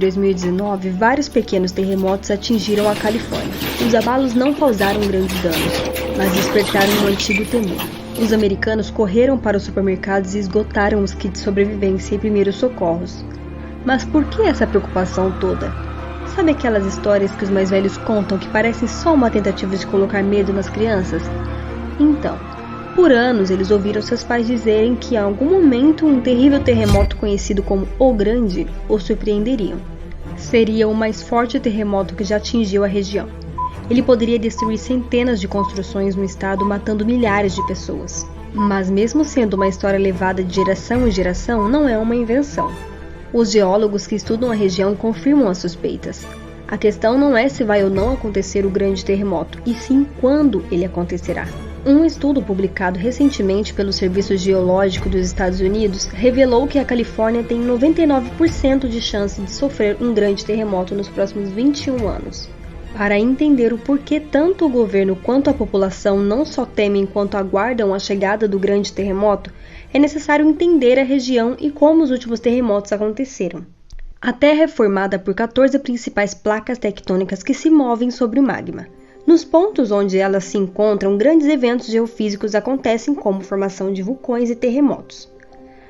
2019, vários pequenos terremotos atingiram a Califórnia. Os abalos não causaram grandes danos, mas despertaram um antigo temor. Os americanos correram para os supermercados e esgotaram os kits de sobrevivência e primeiros socorros. Mas por que essa preocupação toda? Sabe aquelas histórias que os mais velhos contam que parecem só uma tentativa de colocar medo nas crianças? Então, por anos eles ouviram seus pais dizerem que em algum momento um terrível terremoto conhecido como O Grande os surpreenderiam. Seria o mais forte terremoto que já atingiu a região. Ele poderia destruir centenas de construções no estado, matando milhares de pessoas. Mas mesmo sendo uma história levada de geração em geração, não é uma invenção. Os geólogos que estudam a região confirmam as suspeitas. A questão não é se vai ou não acontecer o grande terremoto, e sim quando ele acontecerá. Um estudo publicado recentemente pelo Serviço Geológico dos Estados Unidos revelou que a Califórnia tem 99% de chance de sofrer um grande terremoto nos próximos 21 anos. Para entender o porquê tanto o governo quanto a população não só temem quanto aguardam a chegada do grande terremoto, é necessário entender a região e como os últimos terremotos aconteceram. A Terra é formada por 14 principais placas tectônicas que se movem sobre o magma. Nos pontos onde elas se encontram, grandes eventos geofísicos acontecem, como formação de vulcões e terremotos.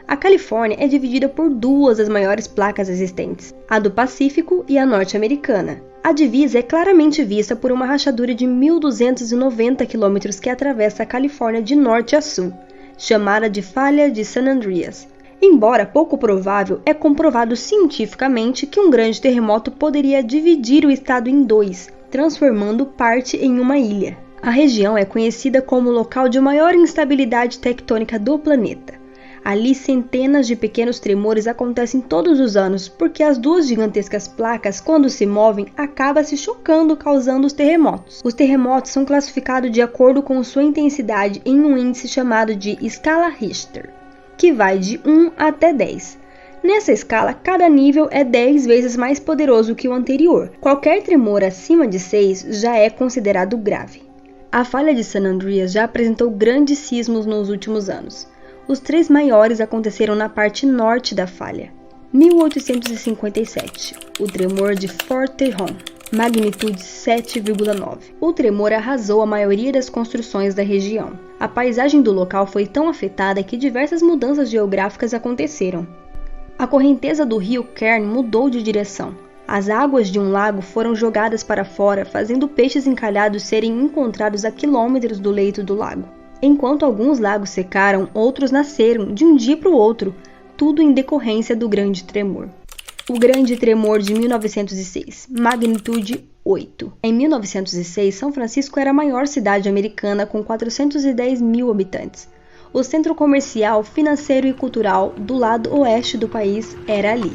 A Califórnia é dividida por duas das maiores placas existentes, a do Pacífico e a norte-americana. A divisa é claramente vista por uma rachadura de 1.290 km que atravessa a Califórnia de norte a sul, chamada de Falha de San Andreas. Embora pouco provável, é comprovado cientificamente que um grande terremoto poderia dividir o estado em dois, transformando parte em uma ilha. A região é conhecida como o local de maior instabilidade tectônica do planeta. Ali, centenas de pequenos tremores acontecem todos os anos, porque as duas gigantescas placas, quando se movem, acabam se chocando, causando os terremotos. Os terremotos são classificados de acordo com sua intensidade em um índice chamado de escala Richter, que vai de 1 até 10. Nessa escala, cada nível é 10 vezes mais poderoso que o anterior. Qualquer tremor acima de 6 já é considerado grave. A falha de San Andreas já apresentou grandes sismos nos últimos anos. Os 3 maiores aconteceram na parte norte da falha. 1857, o tremor de Fort Tejon, magnitude 7,9. O tremor arrasou a maioria das construções da região. A paisagem do local foi tão afetada que diversas mudanças geográficas aconteceram. A correnteza do rio Kern mudou de direção. As águas de um lago foram jogadas para fora, fazendo peixes encalhados serem encontrados a quilômetros do leito do lago. Enquanto alguns lagos secaram, outros nasceram de um dia para o outro, tudo em decorrência do grande tremor. O grande tremor de 1906, magnitude 8. Em 1906, São Francisco era a maior cidade americana com 410 mil habitantes. O centro comercial, financeiro e cultural do lado oeste do país era ali.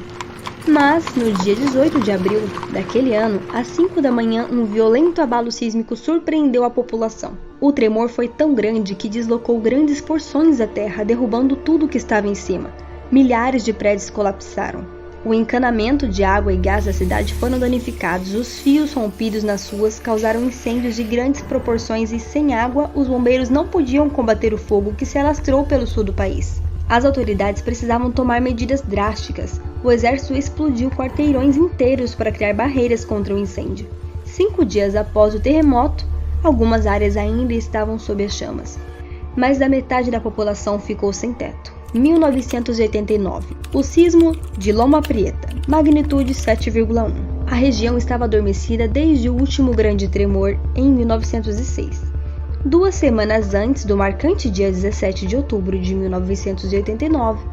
Mas, no dia 18 de abril daquele ano, às 5 da manhã, um violento abalo sísmico surpreendeu a população. O tremor foi tão grande que deslocou grandes porções da terra, derrubando tudo que estava em cima. Milhares de prédios colapsaram. O encanamento de água e gás da cidade foram danificados, os fios rompidos nas ruas causaram incêndios de grandes proporções e, sem água, os bombeiros não podiam combater o fogo que se alastrou pelo sul do país. As autoridades precisavam tomar medidas drásticas. O exército explodiu quarteirões inteiros para criar barreiras contra o incêndio. 5 dias após o terremoto, algumas áreas ainda estavam sob as chamas. Mais da metade da população ficou sem teto. 1989. O sismo de Loma Prieta, magnitude 7,1. A região estava adormecida desde o último grande tremor em 1906. 2 semanas antes do marcante dia 17 de outubro de 1989,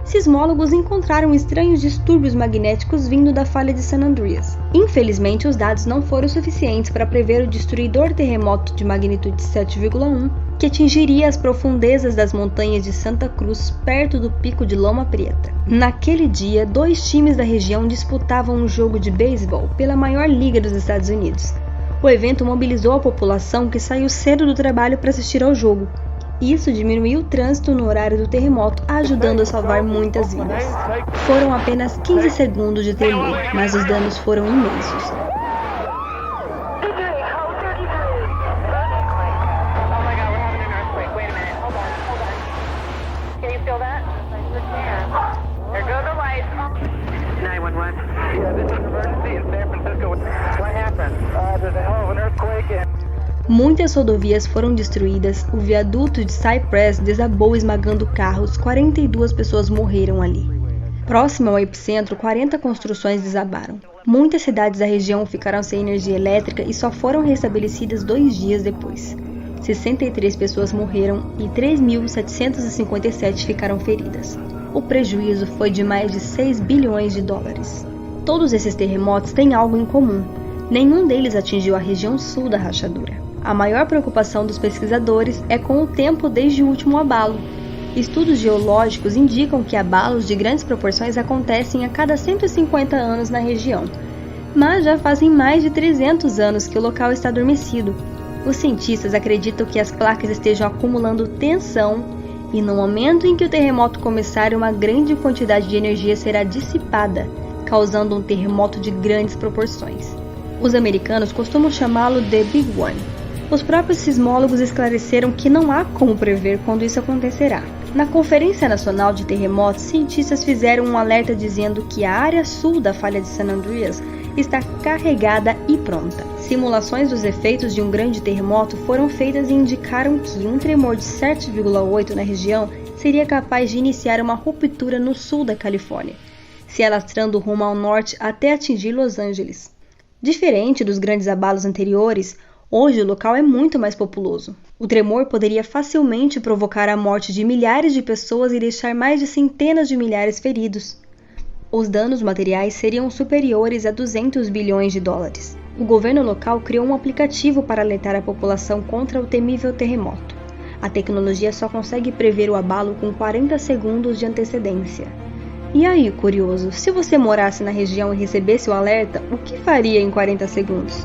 sismólogos encontraram estranhos distúrbios magnéticos vindo da falha de San Andreas. Infelizmente, os dados não foram suficientes para prever o destruidor terremoto de magnitude 7,1 que atingiria as profundezas das montanhas de Santa Cruz, perto do pico de Loma Prieta. Naquele dia, 2 times da região disputavam um jogo de beisebol pela maior liga dos Estados Unidos. O evento mobilizou a população que saiu cedo do trabalho para assistir ao jogo. Isso diminuiu o trânsito no horário do terremoto, ajudando a salvar muitas vidas. Foram apenas 15 segundos de tremor, mas os danos foram imensos. Yeah, this is Muitas rodovias foram destruídas, o viaduto de Cypress desabou esmagando carros, 42 pessoas morreram ali. Próximo ao epicentro, 40 construções desabaram. Muitas cidades da região ficaram sem energia elétrica e só foram restabelecidas 2 dias depois. 63 pessoas morreram e 3.757 ficaram feridas. O prejuízo foi de mais de 6 bilhões de dólares. Todos esses terremotos têm algo em comum. Nenhum deles atingiu a região sul da rachadura. A maior preocupação dos pesquisadores é com o tempo desde o último abalo. Estudos geológicos indicam que abalos de grandes proporções acontecem a cada 150 anos na região, mas já fazem mais de 300 anos que o local está adormecido. Os cientistas acreditam que as placas estejam acumulando tensão e no momento em que o terremoto começar, uma grande quantidade de energia será dissipada, causando um terremoto de grandes proporções. Os americanos costumam chamá-lo de Big One. Os próprios sismólogos esclareceram que não há como prever quando isso acontecerá. Na Conferência Nacional de Terremotos, cientistas fizeram um alerta dizendo que a área sul da falha de San Andreas está carregada e pronta. Simulações dos efeitos de um grande terremoto foram feitas e indicaram que um tremor de 7,8 na região seria capaz de iniciar uma ruptura no sul da Califórnia, se alastrando rumo ao norte até atingir Los Angeles. Diferente dos grandes abalos anteriores, hoje o local é muito mais populoso. O tremor poderia facilmente provocar a morte de milhares de pessoas e deixar mais de centenas de milhares feridos. Os danos materiais seriam superiores a 200 bilhões de dólares. O governo local criou um aplicativo para alertar a população contra o temível terremoto. A tecnologia só consegue prever o abalo com 40 segundos de antecedência. E aí, curioso, se você morasse na região e recebesse o alerta, o que faria em 40 segundos?